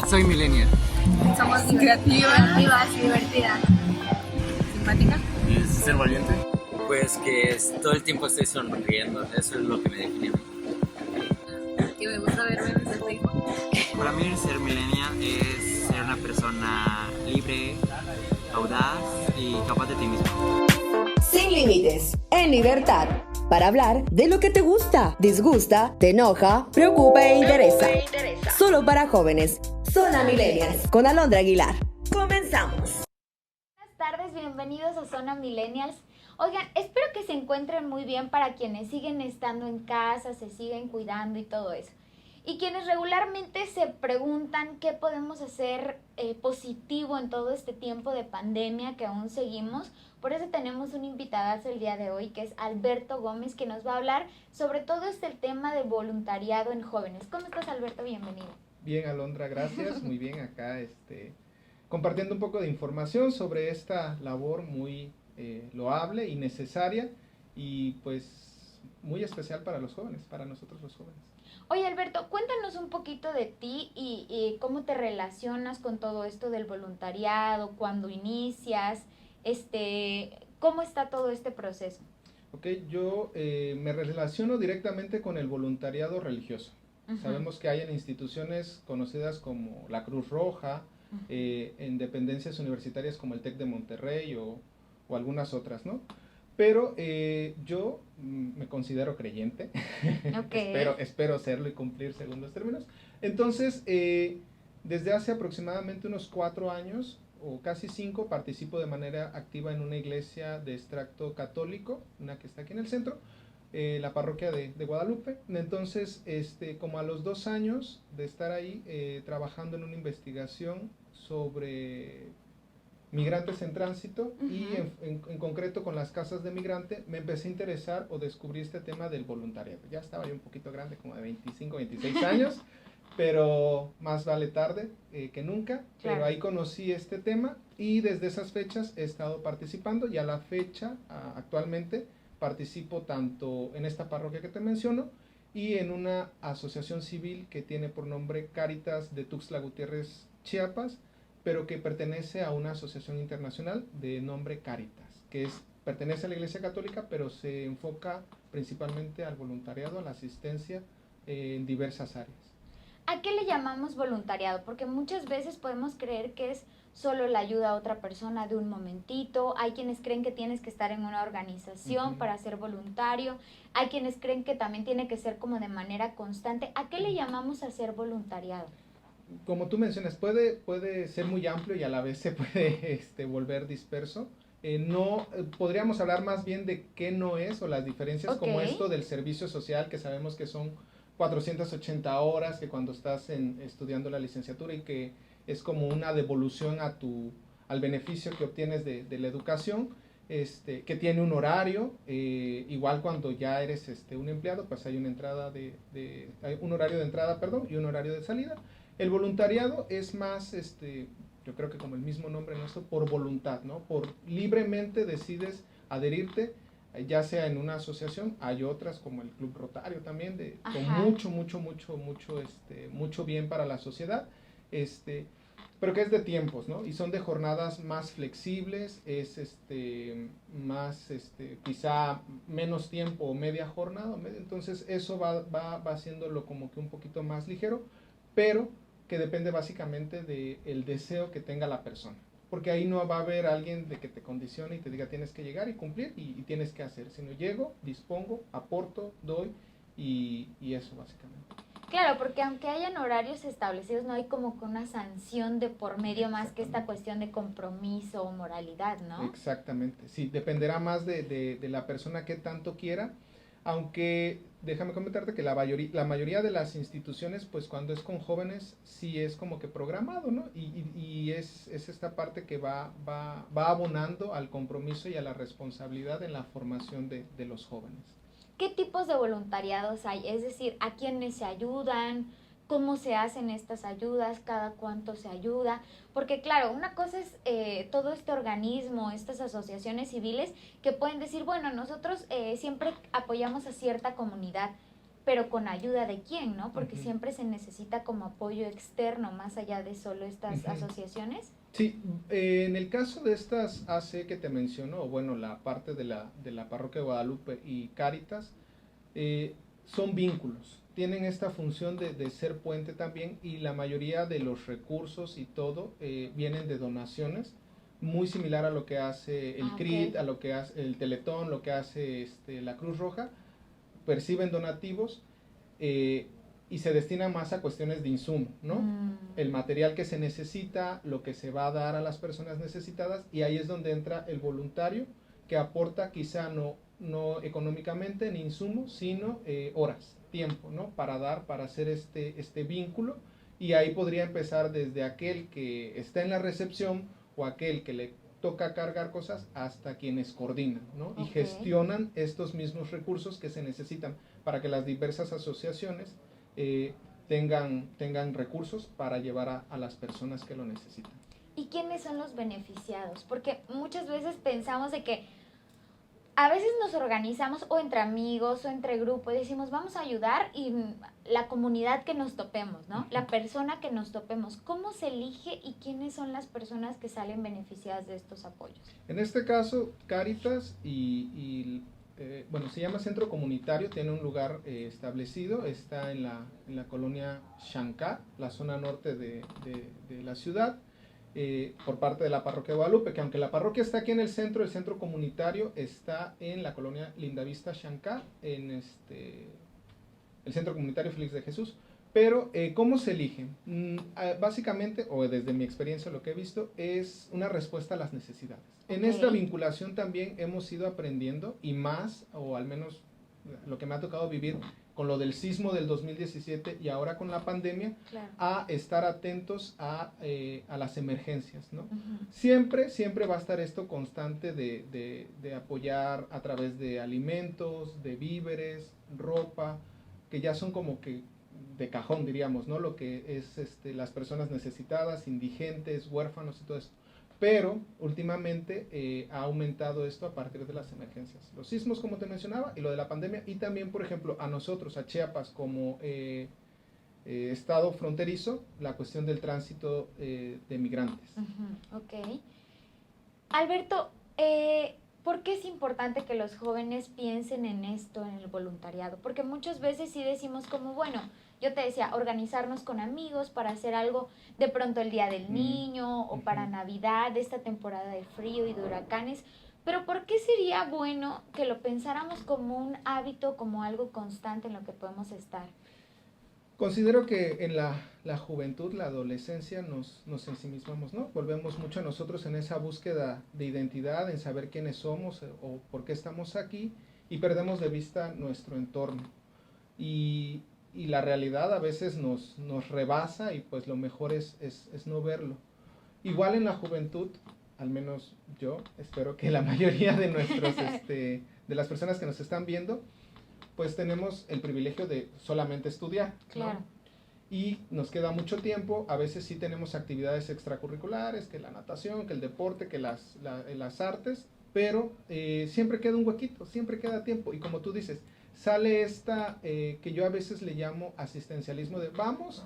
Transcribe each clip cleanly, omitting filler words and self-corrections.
Soy millennial. Somos creativas y divertidas. Simpática. Es ser valiente. Pues que todo el tiempo estoy sonriendo, eso es lo que me define a mí. Que me gusta ver memes en Facebook. Para mí ser millennial es ser una persona libre, audaz y capaz de ti mismo. Sin límites, en libertad, para hablar de lo que te gusta, disgusta, te enoja, preocupa e interesa. Solo para jóvenes. Zona Millennials con Alondra Aguilar. Comenzamos. Buenas tardes, bienvenidos a Zona Millennials. Oigan, espero que se encuentren muy bien para quienes siguen estando en casa, se siguen cuidando y todo eso. Y quienes regularmente se preguntan qué podemos hacer positivo en todo este tiempo de pandemia que aún seguimos. Por eso tenemos un invitadazo el día de hoy, que es Alberto Gómez, que nos va a hablar sobre todo el tema de voluntariado en jóvenes. ¿Cómo estás, Alberto? Bienvenido. Bien, Alondra, gracias. Muy bien, acá compartiendo un poco de información sobre esta labor muy loable y necesaria y pues muy especial para los jóvenes, para nosotros los jóvenes. Oye, Alberto, cuéntanos un poquito de ti y cómo te relacionas con todo esto del voluntariado, cuándo inicias, cómo está todo este proceso. Ok, yo me relaciono directamente con el voluntariado religioso. Uh-huh. Sabemos que hay en instituciones conocidas como la Cruz Roja, uh-huh, en dependencias universitarias como el TEC de Monterrey o algunas otras, ¿no? Pero yo me considero creyente, okay. espero serlo y cumplir según los términos. Entonces, desde hace aproximadamente unos 4 años, o casi 5, participo de manera activa en una iglesia de extracto católico, una que está aquí en el centro, la parroquia de Guadalupe. Entonces, como a los 2 años de estar ahí, trabajando en una investigación sobre migrantes en tránsito, uh-huh, y en concreto con las casas de migrante, me empecé a interesar o descubrí este tema del voluntariado. Ya estaba yo un poquito grande, como de 25, 26 años, pero más vale tarde que nunca. Claro. Pero ahí conocí este tema y desde esas fechas he estado participando y a la fecha, actualmente, participo tanto en esta parroquia que te menciono y en una asociación civil que tiene por nombre Cáritas de Tuxtla Gutiérrez, Chiapas, pero que pertenece a una asociación internacional de nombre Cáritas, que pertenece a la Iglesia Católica, pero se enfoca principalmente al voluntariado, a la asistencia en diversas áreas. ¿A qué le llamamos voluntariado? Porque muchas veces podemos creer que es solo la ayuda a otra persona de un momentito, hay quienes creen que tienes que estar en una organización, uh-huh, para ser voluntario, hay quienes creen que también tiene que ser como de manera constante. ¿A qué le llamamos hacer voluntariado? Como tú mencionas, puede ser muy amplio y a la vez se puede volver disperso. Podríamos hablar más bien de qué no es o las diferencias, okay, como esto del servicio social, que sabemos que son 480 horas, que cuando estás estudiando la licenciatura y que es como una devolución al beneficio que obtienes de la educación, que tiene un horario, igual cuando ya eres un empleado, pues hay una entrada hay un horario de entrada, y un horario de salida. El voluntariado es más, yo creo que como el mismo nombre nuestro, por voluntad, ¿no? Por libremente decides adherirte, ya sea en una asociación, hay otras como el Club Rotario también, con mucho bien para la sociedad, pero que es de tiempos, ¿no? Y son de jornadas más flexibles, quizá menos tiempo o media jornada, entonces eso va haciéndolo como que un poquito más ligero, pero que depende básicamente del deseo que tenga la persona. Porque ahí no va a haber alguien de que te condicione y te diga tienes que llegar y cumplir y tienes que hacer, sino llego, dispongo, aporto, doy y eso básicamente. Claro, porque aunque hayan horarios establecidos, no hay como que una sanción de por medio más que esta cuestión de compromiso o moralidad, ¿no? Exactamente, sí, dependerá más de la persona que tanto quiera, aunque déjame comentarte que la mayoría de las instituciones, pues cuando es con jóvenes, sí es como que programado, ¿no? Y es esta parte que va abonando al compromiso y a la responsabilidad en la formación de los jóvenes. ¿Qué tipos de voluntariados hay? Es decir, ¿a quiénes se ayudan? ¿Cómo se hacen estas ayudas? ¿Cada cuánto se ayuda? Porque claro, una cosa es todo este organismo, estas asociaciones civiles que pueden decir, bueno, nosotros siempre apoyamos a cierta comunidad, pero con ayuda de quién, ¿no? Porque Ujú. siempre se necesita como apoyo externo, más allá de solo estas Ujú. asociaciones. Sí, en el caso de estas AC que te menciono, o bueno, la parte de la Parroquia de Guadalupe y Cáritas, son vínculos, tienen esta función de ser puente también, y la mayoría de los recursos y todo vienen de donaciones, muy similar a lo que hace el Ah, ok. CRIT, a lo que hace el Teletón, lo que hace la Cruz Roja. Perciben donativos y se destina más a cuestiones de insumo, ¿no? El material que se necesita, lo que se va a dar a las personas necesitadas, y ahí es donde entra el voluntario, que aporta quizá no económicamente ni insumos, sino horas, tiempo, ¿no? Para dar, para hacer este vínculo, y ahí podría empezar desde aquel que está en la recepción o aquel que le toca cargar cosas hasta quienes coordinan, ¿no? Y Ok. gestionan estos mismos recursos que se necesitan para que las diversas asociaciones tengan recursos para llevar a las personas que lo necesitan. ¿Y quiénes son los beneficiados? Porque muchas veces pensamos de que a veces nos organizamos o entre amigos o entre grupos y decimos vamos a ayudar, y la comunidad que nos topemos, ¿no? La persona que nos topemos. ¿Cómo se elige y quiénes son las personas que salen beneficiadas de estos apoyos? En este caso, Cáritas bueno, se llama Centro Comunitario, tiene un lugar establecido, está en la colonia Shankar, la zona norte de la ciudad, por parte de la Parroquia de Guadalupe, que aunque la parroquia está aquí en el centro comunitario está en la colonia Lindavista Shankar, en el Centro Comunitario Félix de Jesús. Pero, ¿cómo se elige? Básicamente, o desde mi experiencia lo que he visto, es una respuesta a las necesidades. En esta vinculación también hemos ido aprendiendo, y más, o al menos lo que me ha tocado vivir con lo del sismo del 2017 y ahora con la pandemia, Claro. a estar atentos a las emergencias, ¿no? Ujú. Siempre va a estar esto constante de apoyar a través de alimentos, de víveres, ropa, que ya son como que de cajón, diríamos, ¿no? Lo que es las personas necesitadas, indigentes, huérfanos y todo esto. Pero últimamente ha aumentado esto a partir de las emergencias. Los sismos, como te mencionaba, y lo de la pandemia, y también, por ejemplo, a nosotros, a Chiapas, como estado fronterizo, la cuestión del tránsito de migrantes. Ujú, ok. Alberto, ¿por qué es importante que los jóvenes piensen en esto, en el voluntariado? Porque muchas veces sí decimos como, bueno, yo te decía, organizarnos con amigos para hacer algo de pronto el Día del Niño o para Navidad, esta temporada de frío y de huracanes, pero ¿por qué sería bueno que lo pensáramos como un hábito, como algo constante en lo que podemos estar? Considero que en la juventud, la adolescencia, nos ensimismamos, ¿no? Volvemos mucho a nosotros en esa búsqueda de identidad, en saber quiénes somos o por qué estamos aquí, y perdemos de vista nuestro entorno. Y la realidad a veces nos rebasa, y pues lo mejor es no verlo. Igual en la juventud, al menos yo, espero que la mayoría de de las personas que nos están viendo, pues tenemos el privilegio de solamente estudiar, ¿no? Claro. Y nos queda mucho tiempo, a veces sí tenemos actividades extracurriculares, que la natación, que el deporte, que las artes, pero siempre queda un huequito, siempre queda tiempo, y como tú dices, sale que yo a veces le llamo asistencialismo de vamos,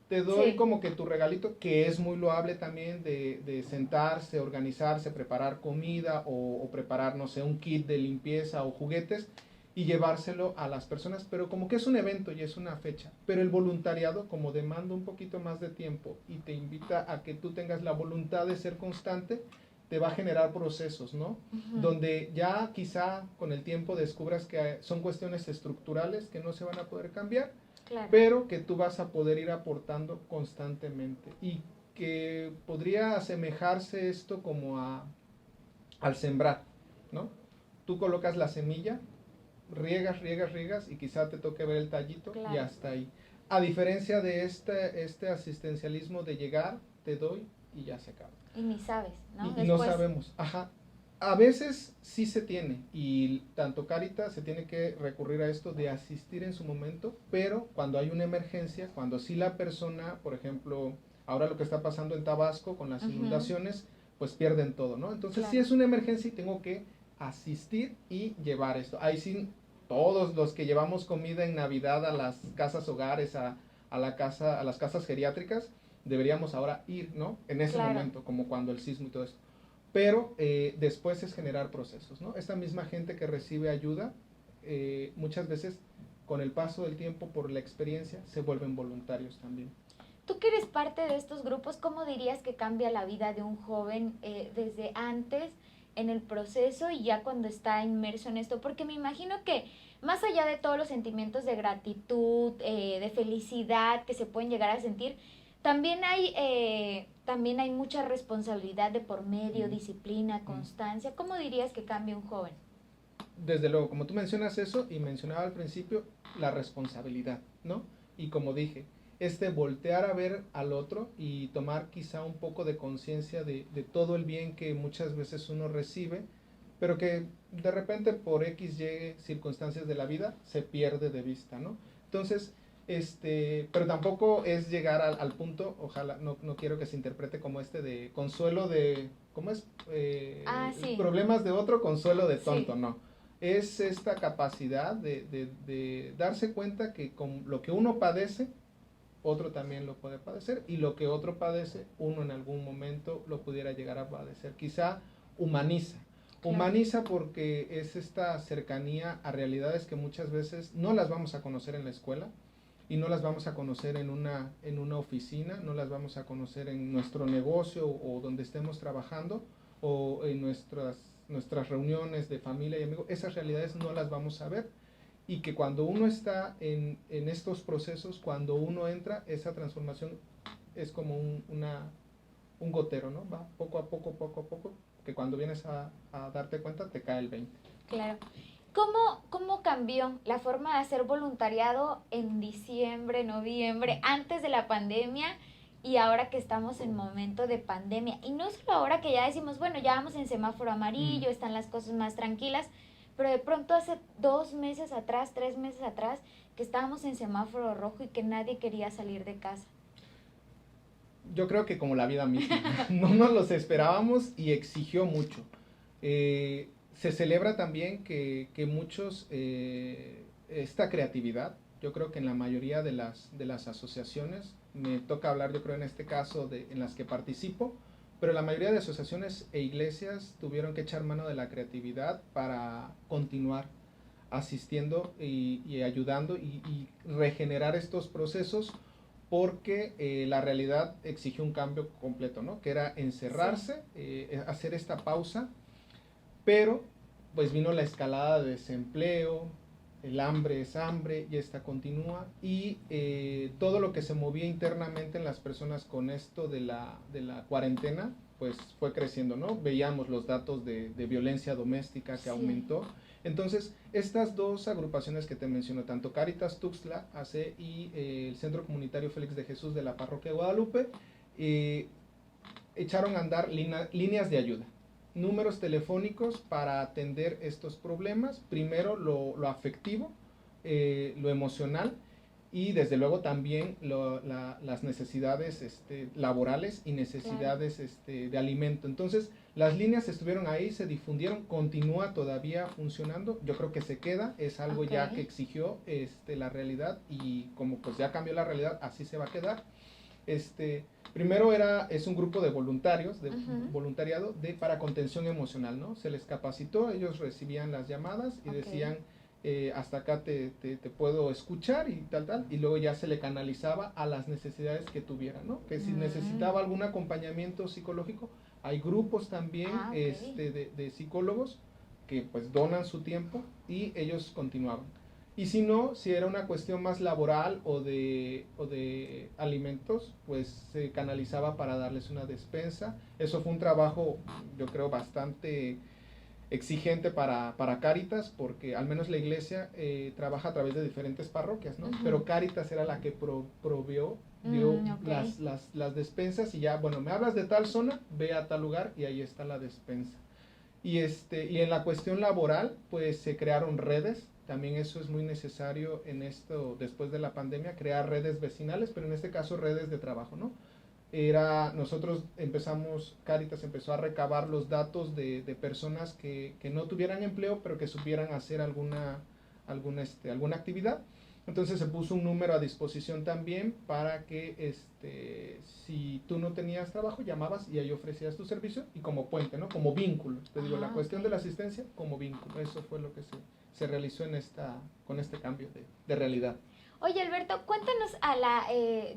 te doy como que tu regalito, que es muy loable también, de sentarse, organizarse, preparar comida o preparar, no sé, un kit de limpieza o juguetes, y llevárselo a las personas, pero como que es un evento y es una fecha. Pero el voluntariado, como demanda un poquito más de tiempo y te invita a que tú tengas la voluntad de ser constante, te va a generar procesos, ¿no? Donde ya quizá con el tiempo descubras que son cuestiones estructurales que no se van a poder cambiar, Claro. pero que tú vas a poder ir aportando constantemente, y que podría asemejarse esto como al sembrar, ¿no? Tú colocas la semilla, riegas y quizá te toque ver el tallito, Claro. y hasta ahí. A diferencia de este asistencialismo de llegar, te doy y ya se acaba. Y ni sabes, ¿no? Y no sabemos, ajá. A veces sí se tiene, y tanto Cáritas se tiene que recurrir a esto de asistir en su momento, pero cuando hay una emergencia, cuando sí la persona, por ejemplo, ahora lo que está pasando en Tabasco con las inundaciones, pues pierden todo, ¿no? Entonces, Claro. si es una emergencia y tengo que asistir y llevar esto. Ahí sí todos los que llevamos comida en Navidad a las casas hogares, a las casas geriátricas, deberíamos ahora ir, ¿no? En ese Claro. momento, como cuando el sismo y todo eso. Pero después es generar procesos, ¿no? Esta misma gente que recibe ayuda, muchas veces con el paso del tiempo, por la experiencia, se vuelven voluntarios también. Tú que eres parte de estos grupos, ¿cómo dirías que cambia la vida de un joven desde antes, en el proceso y ya cuando está inmerso en esto? Porque me imagino que más allá de todos los sentimientos de gratitud, de felicidad que se pueden llegar a sentir, también hay mucha responsabilidad de por medio, disciplina, constancia. ¿Cómo dirías que cambia un joven? Desde luego, como tú mencionas eso, y mencionaba al principio, la responsabilidad, ¿no? Y como dije, voltear a ver al otro y tomar quizá un poco de conciencia de todo el bien que muchas veces uno recibe, pero que de repente por X, Y circunstancias de la vida se pierde de vista, ¿no? Entonces, pero tampoco es llegar al punto, ojalá, no quiero que se interprete como de consuelo de, ¿cómo es? Sí. Problemas de otro, consuelo de Sí. tonto, no. Es esta capacidad de darse cuenta que con lo que uno padece, otro también lo puede padecer, y lo que otro padece, uno en algún momento lo pudiera llegar a padecer. Quizá humaniza. Claro. Humaniza porque es esta cercanía a realidades que muchas veces no las vamos a conocer en la escuela, y no las vamos a conocer en una oficina, no las vamos a conocer en nuestro negocio o donde estemos trabajando, o en nuestras reuniones de familia y amigos. Esas realidades no las vamos a ver, y que cuando uno está en estos procesos, cuando uno entra, esa transformación es como un gotero, ¿no? Va poco a poco, que cuando vienes a darte cuenta te cae el 20. Claro. ¿Cómo cambió la forma de hacer voluntariado en diciembre, noviembre, antes de la pandemia y ahora que estamos en momento de pandemia? Y no solo ahora que ya decimos, bueno, ya vamos en semáforo amarillo, están las cosas más tranquilas, pero de pronto hace 2 meses atrás, 3 meses atrás, que estábamos en semáforo rojo y que nadie quería salir de casa. Yo creo que como la vida misma, no nos los esperábamos y exigió mucho. Se celebra también que muchos, esta creatividad, yo creo que en la mayoría de las asociaciones, me toca hablar yo creo en este caso en las que participo, pero la mayoría de asociaciones e iglesias tuvieron que echar mano de la creatividad para continuar asistiendo y ayudando y regenerar estos procesos, porque la realidad exigió un cambio completo, ¿no? Que era encerrarse, hacer esta pausa, pero pues vino la escalada de desempleo, el hambre es hambre y esta continúa, y todo lo que se movía internamente en las personas con esto de la cuarentena, pues fue creciendo, ¿no? Veíamos los datos de violencia doméstica que aumentó. Entonces, estas dos agrupaciones que te menciono, tanto Cáritas Tuxtla AC y el Centro Comunitario Félix de Jesús de la Parroquia de Guadalupe, echaron a andar líneas de ayuda, números telefónicos para atender estos problemas, primero lo afectivo, lo emocional, y desde luego también las necesidades laborales y necesidades de alimento. Entonces las líneas estuvieron ahí, se difundieron, continúa todavía funcionando, yo creo que se queda, es algo ya que exigió la realidad, y como pues ya cambió la realidad, así se va a quedar. Primero es un grupo de voluntarios, de voluntariado para contención emocional, ¿no? Se les capacitó, ellos recibían las llamadas y decían, hasta acá te puedo escuchar y tal, y luego ya se le canalizaba a las necesidades que tuvieran, ¿no? Que si necesitaba algún acompañamiento psicológico, hay grupos también de psicólogos que pues donan su tiempo y ellos continuaban. Y si no, si era una cuestión más laboral o de alimentos, pues se canalizaba para darles una despensa. Eso fue un trabajo, yo creo, bastante exigente para Cáritas, porque al menos la iglesia trabaja a través de diferentes parroquias, ¿no? Pero Cáritas era la que dio las despensas, y ya, bueno, me hablas de tal zona, ve a tal lugar y ahí está la despensa. Y en la cuestión laboral, pues se crearon redes. También eso es muy necesario en esto, después de la pandemia, crear redes vecinales, pero en este caso redes de trabajo, ¿no? Nosotros Cáritas empezó a recabar los datos de personas que no tuvieran empleo, pero que supieran hacer alguna actividad. Entonces se puso un número a disposición también para que si tú no tenías trabajo, llamabas y ahí ofrecías tu servicio, y como puente, ¿no? Como vínculo. Te digo, la cuestión de la asistencia como vínculo. Eso fue lo que se realizó con este cambio de realidad. Oye, Alberto, cuéntanos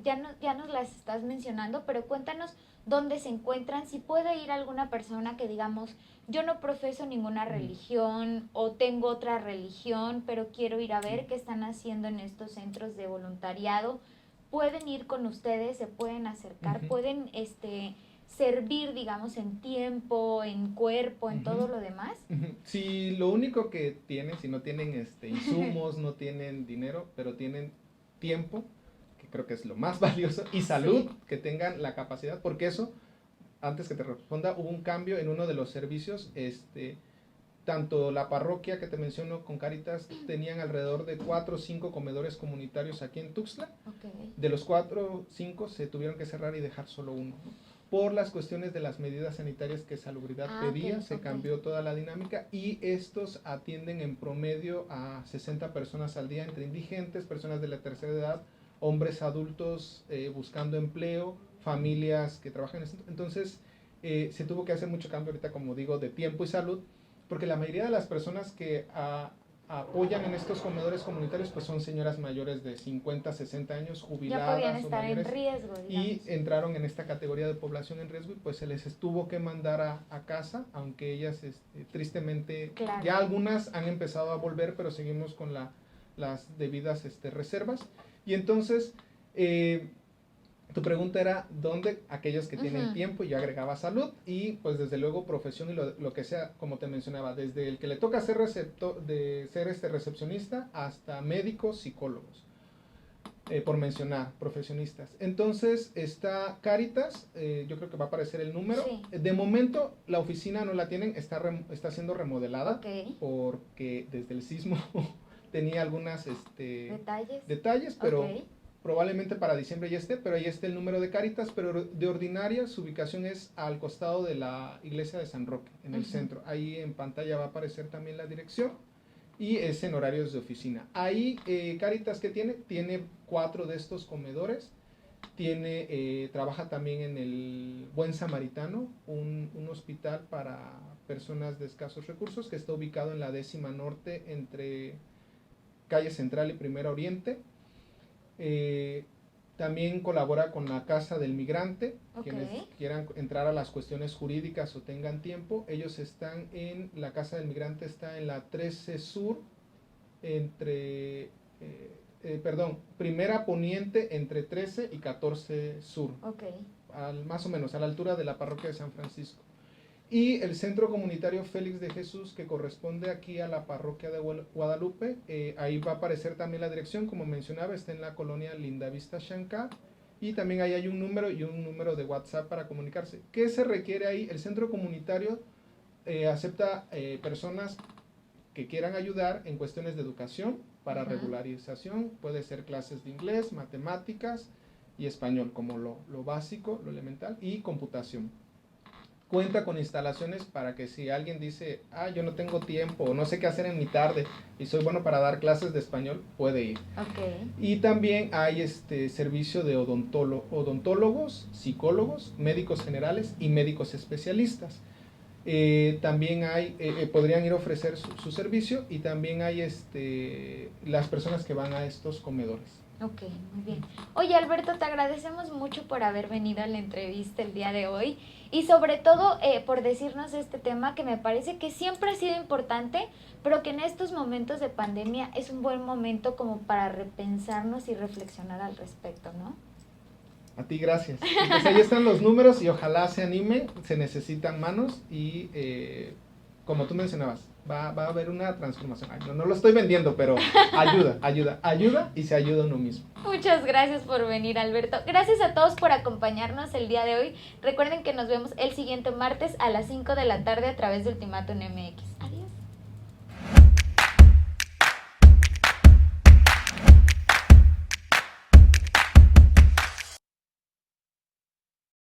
ya nos las estás mencionando, pero cuéntanos dónde se encuentran, si puede ir alguna persona que, digamos, yo no profeso ninguna religión o tengo otra religión, pero quiero ir a ver qué están haciendo en estos centros de voluntariado. Pueden ir con ustedes, se pueden acercar, pueden servir, digamos, en tiempo, en cuerpo, en todo lo demás. Si lo único que tienen, si no tienen insumos, no tienen dinero, pero tienen tiempo, que creo que es lo más valioso, y salud, que tengan la capacidad, porque eso, antes que te responda, hubo un cambio en uno de los servicios. Tanto la parroquia que te menciono con Cáritas tenían alrededor de 4 o 5 comedores comunitarios aquí en Tuxtla. De los 4 o 5 se tuvieron que cerrar y dejar solo uno, ¿no? Por las cuestiones de las medidas sanitarias que Salubridad pedía, se cambió toda la dinámica, y estos atienden en promedio a 60 personas al día, entre indigentes, personas de la tercera edad, hombres adultos buscando empleo, familias que trabajan en esto. Entonces se tuvo que hacer mucho cambio ahorita, como digo, de tiempo y salud, porque la mayoría de las personas que apoyan en estos comedores comunitarios pues son señoras mayores de 50, 60 años, jubiladas. Ya podían estar mayores, en riesgo, digamos. y entraron en esta categoría de población en riesgo, y pues se les tuvo que mandar a casa, aunque ellas tristemente, ya algunas han empezado a volver, pero seguimos con las debidas reservas. Y entonces tu pregunta era ¿dónde? Aquellos que tienen tiempo, y yo agregaba salud, y pues desde luego profesión y lo que sea, como te mencionaba, desde el que le toca ser recepcionista hasta médicos, psicólogos, por mencionar profesionistas. Entonces está Cáritas, yo creo que va a aparecer el número. De momento la oficina no la tienen, está siendo remodelada, porque desde el sismo tenía algunas detalles, pero probablemente para diciembre ya esté, pero ahí está el número de Cáritas, pero de ordinaria su ubicación es al costado de la iglesia de San Roque, en el centro. Ahí en pantalla va a aparecer también la dirección, y es en horarios de oficina. Ahí Cáritas, ¿qué tiene? Tiene 4 de estos comedores, trabaja también en el Buen Samaritano, un hospital para personas de escasos recursos, que está ubicado en la 10ª Norte, entre Calle Central y Primera Oriente. También colabora con la Casa del Migrante, quienes quieran entrar a las cuestiones jurídicas o tengan tiempo. Ellos están la Casa del Migrante está en la 13 Sur, Primera Poniente, entre 13 y 14 Sur, más o menos a la altura de la parroquia de San Francisco. Y el Centro Comunitario Félix de Jesús, que corresponde aquí a la parroquia de Guadalupe, ahí va a aparecer también la dirección, como mencionaba, está en la colonia Lindavista Xancar, y también ahí hay un número de WhatsApp para comunicarse. ¿Qué se requiere ahí? El Centro Comunitario acepta personas que quieran ayudar en cuestiones de educación para regularización, puede ser clases de inglés, matemáticas y español, como lo básico, lo elemental, y computación. Cuenta con instalaciones para que si alguien dice, yo no tengo tiempo o no sé qué hacer en mi tarde y soy bueno para dar clases de español, puede ir. Y también hay servicio de odontólogos, psicólogos, médicos generales y médicos especialistas. También podrían ir a ofrecer su servicio, y también hay las personas que van a estos comedores. Muy bien. Oye, Alberto, te agradecemos mucho por haber venido a la entrevista el día de hoy, y sobre todo por decirnos este tema que me parece que siempre ha sido importante, pero que en estos momentos de pandemia es un buen momento como para repensarnos y reflexionar al respecto, ¿no? A ti, gracias. Pues ahí están los números, y ojalá se animen, se necesitan manos, y como tú mencionabas, va a haber una transformación. No lo estoy vendiendo, pero ayuda, y se ayuda uno mismo. Muchas gracias por venir, Alberto. Gracias a todos por acompañarnos el día de hoy. Recuerden que nos vemos el siguiente martes a las 5 de la tarde a través de Ultimátum MX.